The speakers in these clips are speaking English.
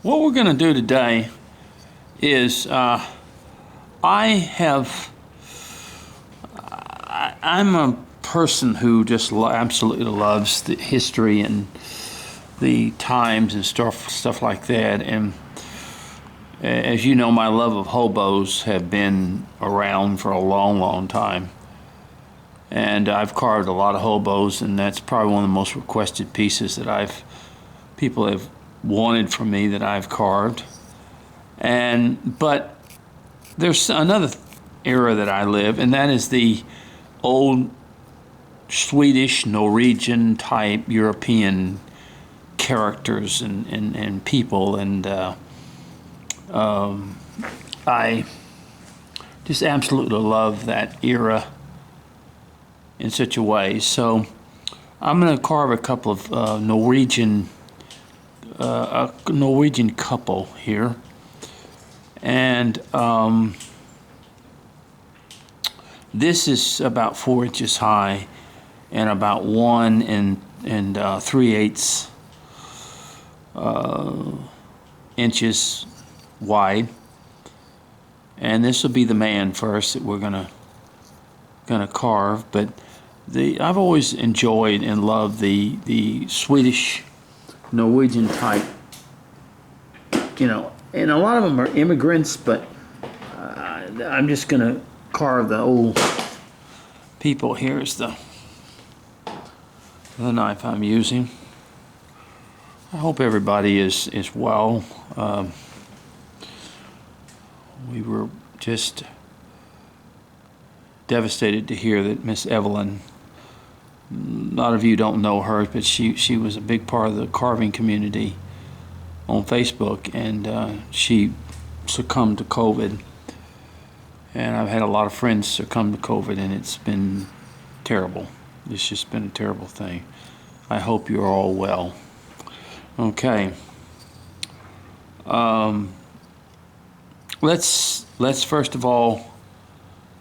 What we're going to do today is I'm a person who just absolutely loves the history and the times and stuff like that. And as you know, my love of hobos have been around for a long time. And I've carved a lot of hobos, and that's probably one of the most requested pieces that people have wanted from me that I've carved. But there's another era that I live, and that is the old Swedish, Norwegian type European characters and people, and I just absolutely love that era in such a way. So I'm going to carve a couple of a Norwegian couple here, and this is about 4 inches high and about 1 3/8 inches wide. And this will be the man first that we're gonna carve. But I've always enjoyed and loved the Swedish, Norwegian type, and a lot of them are immigrants, but I'm just gonna carve the old people. Here's the knife I'm using. I hope everybody is well. We were just devastated to hear that Miss Evelyn, a lot of you don't know her, but she was a big part of the carving community on Facebook, and she succumbed to COVID. And I've had a lot of friends succumb to COVID, and it's been terrible. It's just been a terrible thing. I hope you're all well. Okay. Let's first of all,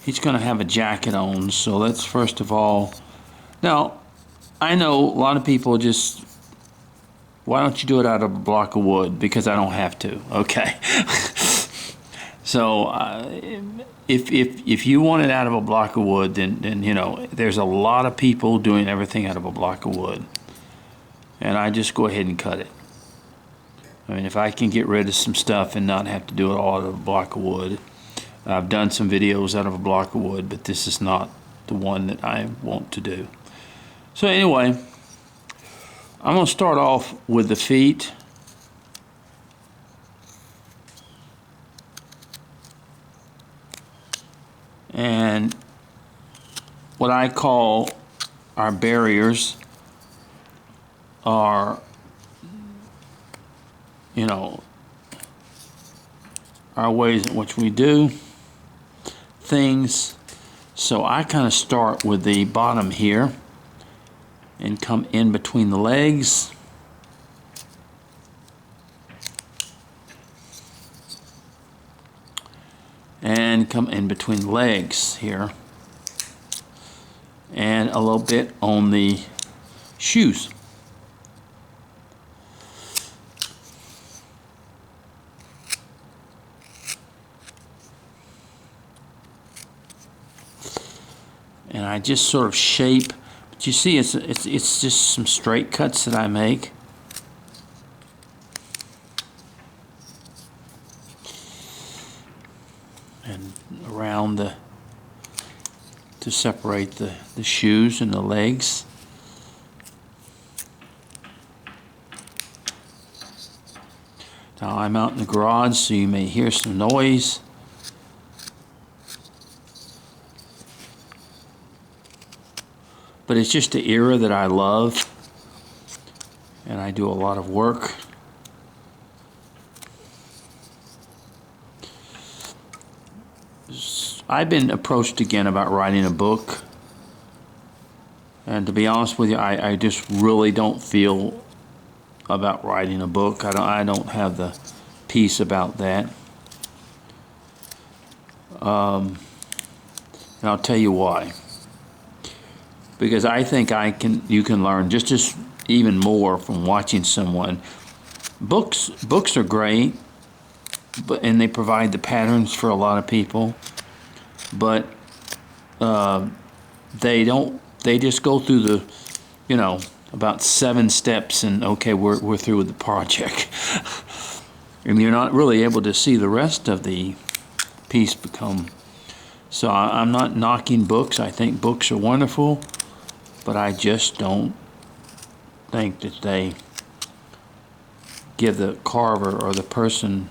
he's going to have a jacket on, so let's first of all, now, I know a lot of people just, why don't you do it out of a block of wood? Because I don't have to, okay? So, if you want it out of a block of wood, then there's a lot of people doing everything out of a block of wood. And I just go ahead and cut it. I mean, if I can get rid of some stuff and not have to do it all out of a block of wood. I've done some videos out of a block of wood, but this is not the one that I want to do. So anyway, I'm going to start off with the feet. And what I call our barriers are, our ways in which we do things. So I kind of start with the bottom here and come in between the legs. And come in between the legs here. And a little bit on the shoes. And I just sort of shape, but you see it's just some straight cuts that I make. And around to separate the shoes and the legs. Now I'm out in the garage, so you may hear some noise. But it's just the era that I love, and I do a lot of work. I've been approached again about writing a book, and to be honest with you, I just really don't feel about writing a book. I don't have the peace about that. And I'll tell you why. Because I think you can learn just as even more from watching someone Books are great, and they provide the patterns for a lot of people, but they just go through the, about 7 steps, and okay, we're through with the project. And you're not really able to see the rest of the piece become. So I'm not knocking books. I think books are wonderful, but I just don't think that they give the carver or the person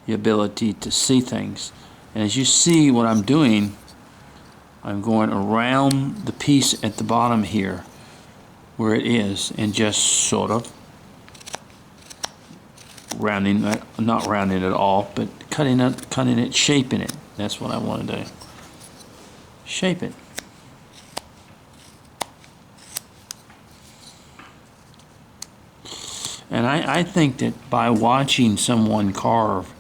the ability to see things. And as you see what I'm doing, I'm going around the piece at the bottom here where it is, and just sort of rounding it, not rounding it at all, but cutting it, shaping it. That's what I want to do. Shape it. And I think that by watching someone carve,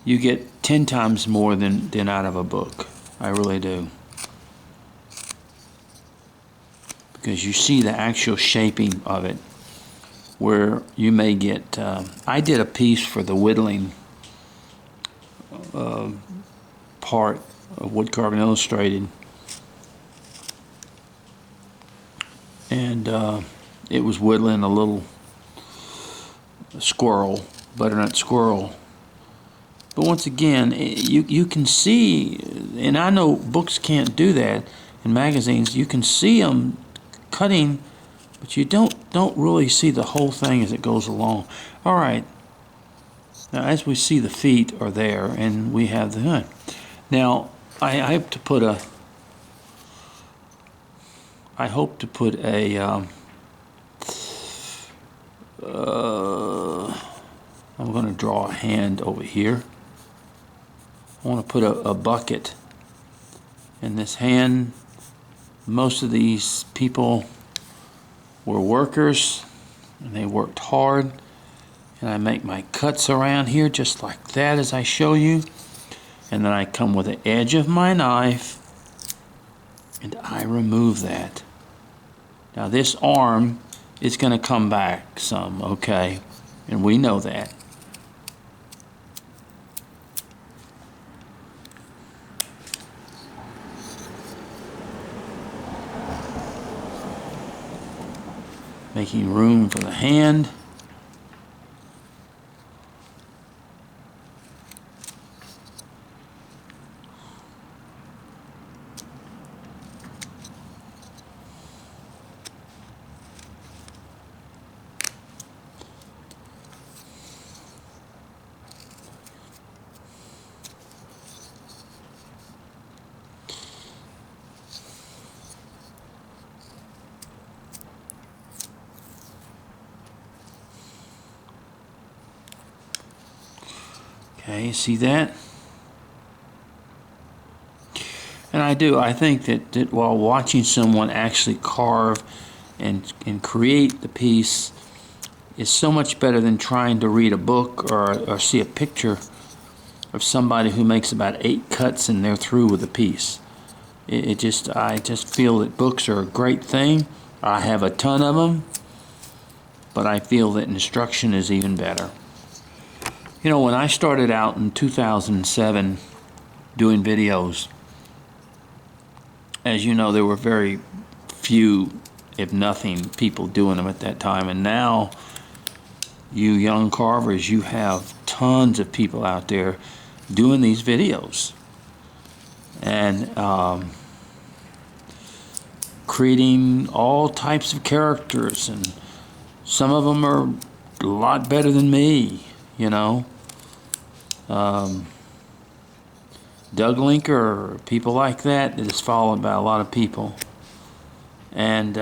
you get 10 times more than out of a book. I really do. Because you see the actual shaping of it, where you may get, I did a piece for the Whittling part of Wood Carving Illustrated, and it was whittling a little squirrel, butternut squirrel. But once again, you can see, and I know books can't do that in magazines, you can see them cutting, but you don't really see the whole thing as it goes along. All right. Now, as we see, the feet are there, and we have the hood. Now, I hope to put a. I'm going to draw a hand over here. I want to put a bucket in this hand. Most of these people were workers, and they worked hard. And I make my cuts around here just like that as I show you. And then I come with the edge of my knife and I remove that. Now this arm is going to come back some, okay? And we know that. Making room for the hand. Okay, see that? And I think that while watching someone actually carve and create the piece is so much better than trying to read a book or see a picture of somebody who makes about 8 cuts and they're through with the piece. I just feel that books are a great thing. I have a ton of them, but I feel that instruction is even better. You know, when I started out in 2007 doing videos, as you know, there were very few, if nothing, people doing them at that time. And now, you young carvers, you have tons of people out there doing these videos. And creating all types of characters. And some of them are a lot better than me, you know. Doug Linker, people like that is followed by a lot of people. And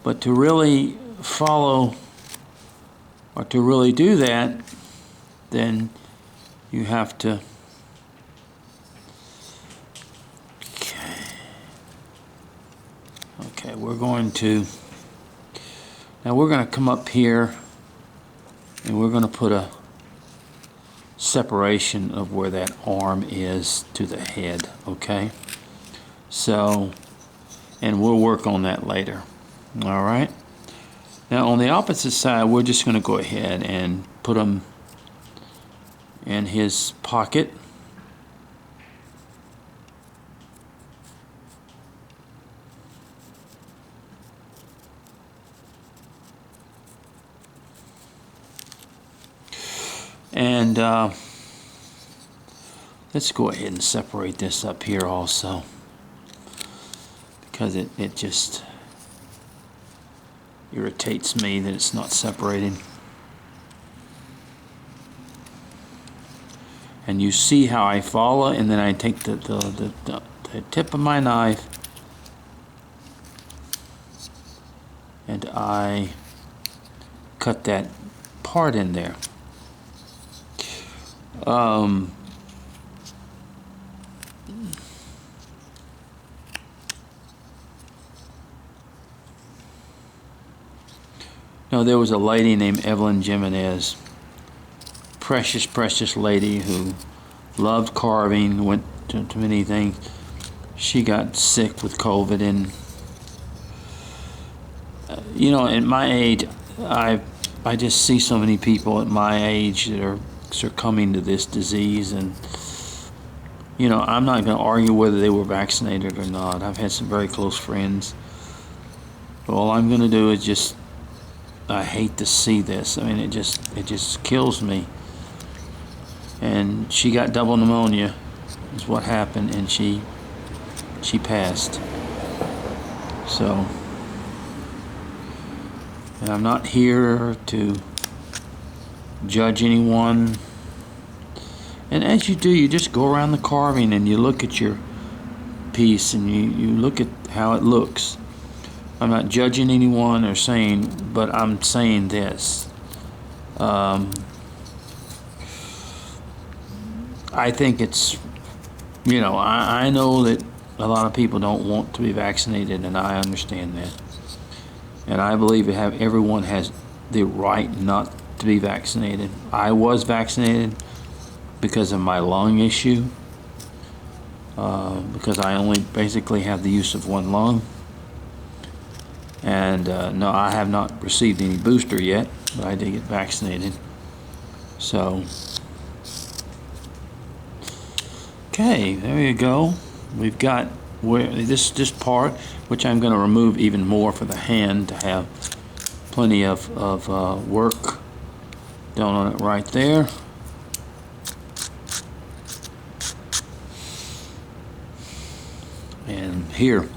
but to really follow or to really do that, then you have to okay, we're going to come up here and we're going to put a separation of where that arm is to the head, okay? So, and we'll work on that later. All right. Now on the opposite side, we're just going to go ahead and put them in his pocket. And let's go ahead and separate this up here also, because it just irritates me that it's not separated. And you see how I follow, and then I take the tip of my knife and I cut that part in there. No, there was a lady named Evelyn Jimenez, precious lady who loved carving, went to many things. She got sick with COVID, and you know, at my age, I just see so many people at my age that are succumbing to this disease, and you know, I'm not going to argue whether they were vaccinated or not. I've had some very close friends. All I'm going to do is just, I hate to see this. I mean, it just kills me. And she got double pneumonia is what happened, and she passed. So, and I'm not here to judge anyone. And as you do, you just go around the carving and you look at your piece and you look at how it looks. I'm not judging anyone or saying, but I'm saying this. I think it's, you know, I know that a lot of people don't want to be vaccinated, and I understand that. And I believe that everyone has the right not to be vaccinated. I was vaccinated because of my lung issue, because I only basically have the use of one lung. And no, I have not received any booster yet, but I did get vaccinated. So, okay, there you go. We've got where this part, which I'm going to remove even more for the hand to have plenty of work done on it right there. And here.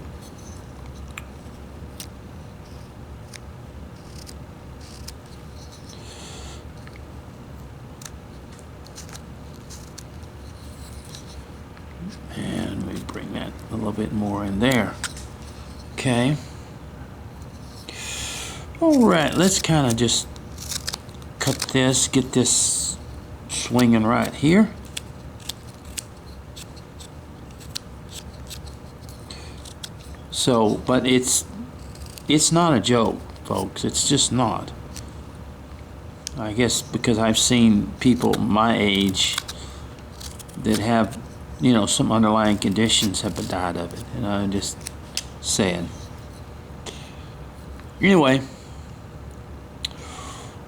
And we bring that a little bit more in there. Okay. All right, let's kind of just cut this, get this swinging right here. So, but it's not a joke, folks. It's just not. I guess because I've seen people my age that have, you know, some underlying conditions have died of it, and I'm just sad. Anyway,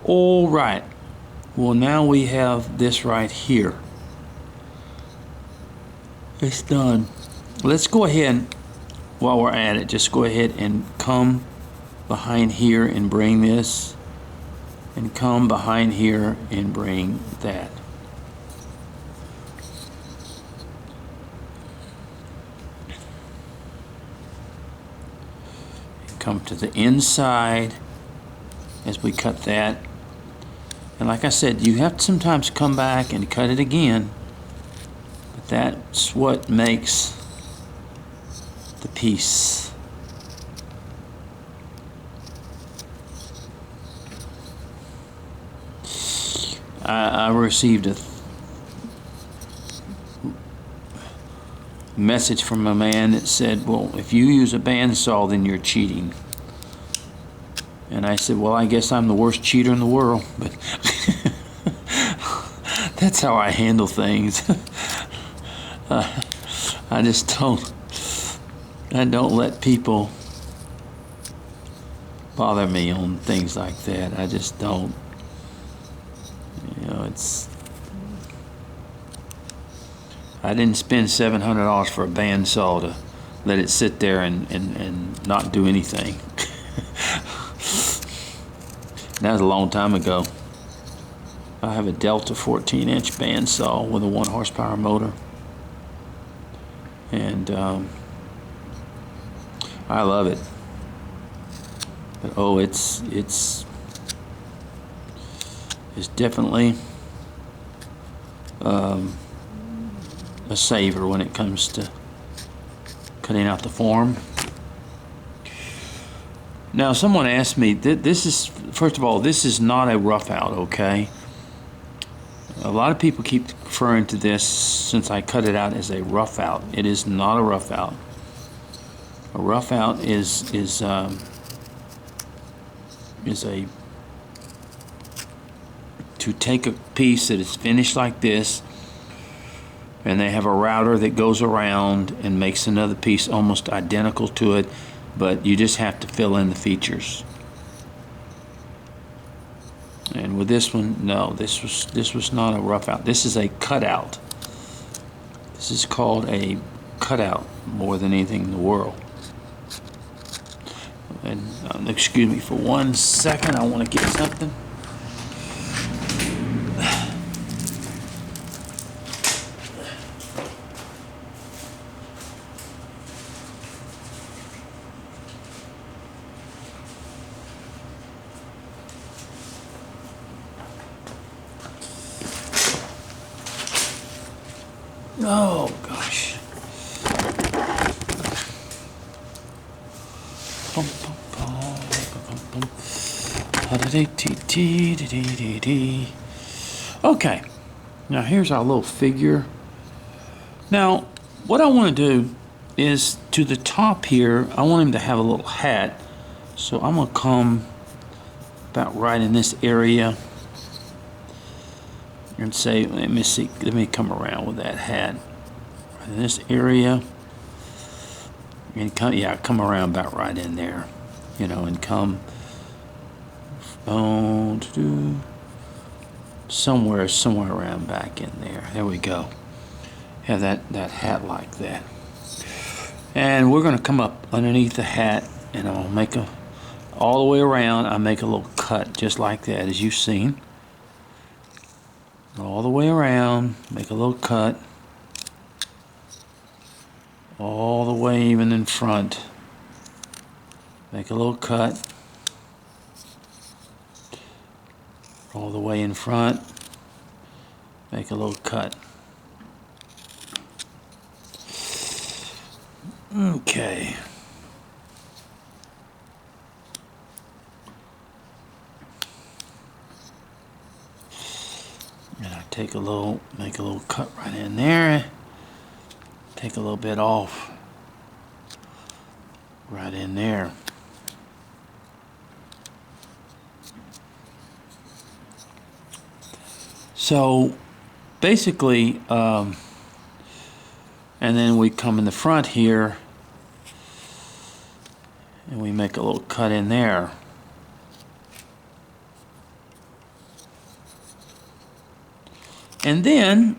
all right. Well, now we have this right here. It's done. Let's go ahead. While we're at it, just go ahead and come behind here and bring this, and come behind here and bring that. Come to the inside as we cut that. And like I said, you have to sometimes come back and cut it again, but that's what makes the piece. I received a message from a man that said, well, if you use a bandsaw, then you're cheating. And I said, well, I guess I'm the worst cheater in the world, but that's how I handle things. I just don't. I don't let people bother me on things like that. I just don't. You know, it's. I didn't spend $700 for a bandsaw to let it sit there and not do anything. That was a long time ago. I have a Delta 14-inch bandsaw with a 1 horsepower motor, and I love it. But oh, it's definitely a saver when it comes to cutting out the form. Now, someone asked me, this is, first of all, this is not a rough out, okay? A lot of people keep referring to this, since I cut it out, as a rough out. It is not a rough out. A rough out is a to take a piece that is finished like this, and they have a router that goes around and makes another piece almost identical to it, but you just have to fill in the features. And with this one, no, this was not a rough out. This is a cutout. This is called a cutout more than anything in the world. And excuse me for 1 second, I want to get something. Oh gosh. Okay, now here's our little figure. Now, what I want to do is, to the top here, I want him to have a little hat. So I'm going to come about right in this area and say, let me see, let me come around with that hat. Right in this area. And come, yeah, come around about right in there. You know, and come somewhere around back in there. There we go. Have that hat like that. And we're going to come up underneath the hat, and I'll make all the way around. I make a little cut just like that, as you've seen. All the way around, make a little cut. All the way even in front. Make a little cut. All the way in front. Make a little cut. Okay. And I take a little, make a little cut right in there. Take a little bit off right in there. So basically, and then we come in the front here and we make a little cut in there. And then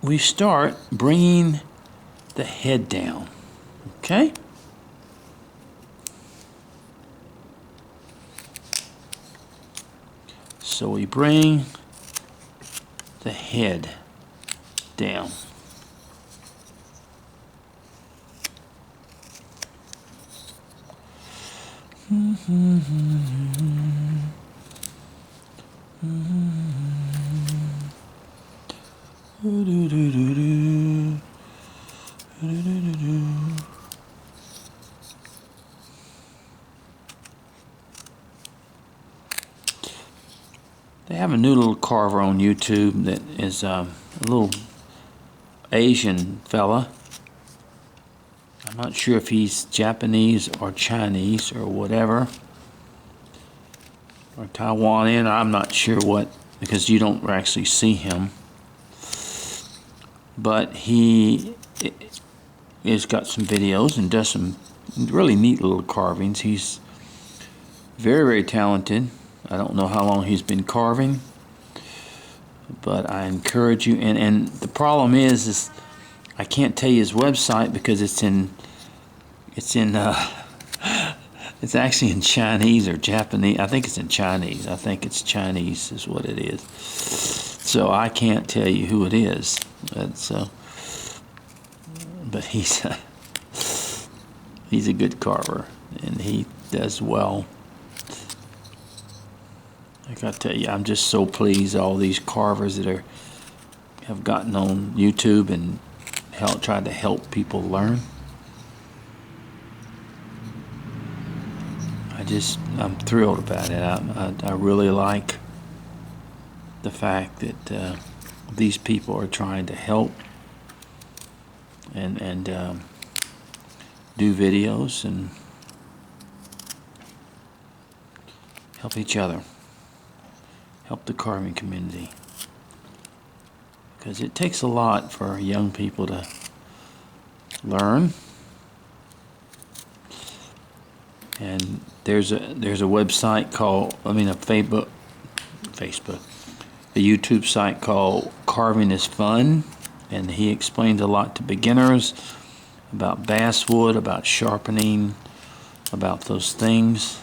we start bringing the head down, okay? So we bring the head down. They have a new little carver on YouTube that is a little Asian fella. I'm not sure if he's Japanese or Chinese or whatever, or Taiwanian. I'm not sure what, because you don't actually see him. But he has got some videos and does some really neat little carvings. He's very, very talented. I don't know how long he's been carving, but I encourage you. And the problem is I can't tell you his website because it's actually in Chinese or Japanese. I think it's in Chinese. I think it's Chinese is what it is. So I can't tell you who it is. But he's a good carver, and he does well. I gotta tell you, I'm just so pleased all these carvers that have gotten on YouTube and tried to help people learn. I'm thrilled about it. I really like the fact that these people are trying to help and do videos and help each other, help the carving community, because it takes a lot for young people to learn. And there's a website called, a Facebook, a YouTube site called Carving is Fun, and he explains a lot to beginners about basswood, about sharpening, about those things.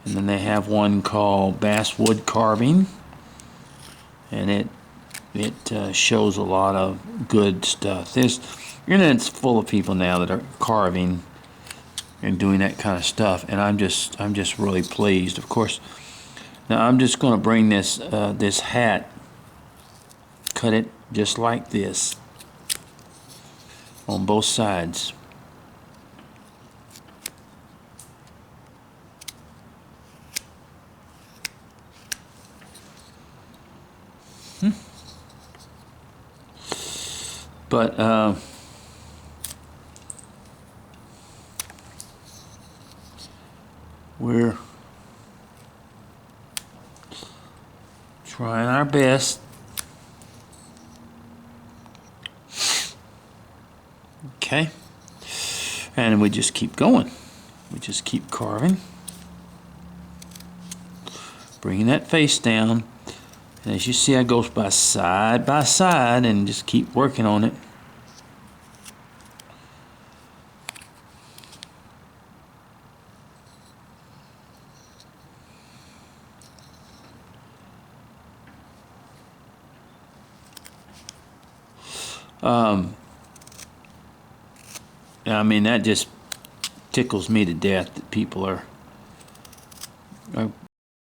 And then they have one called Basswood Carving, and it shows a lot of good stuff. Internet's full of people now that are carving and doing that kind of stuff, and I'm just really pleased. Of course, now I'm just going to bring this hat, cut it just like this on both sides. But we're trying our best. Okay, and we just keep going. We just keep carving, bringing that face down. And as you see, I go by side and just keep working on it. I mean, that just tickles me to death that people are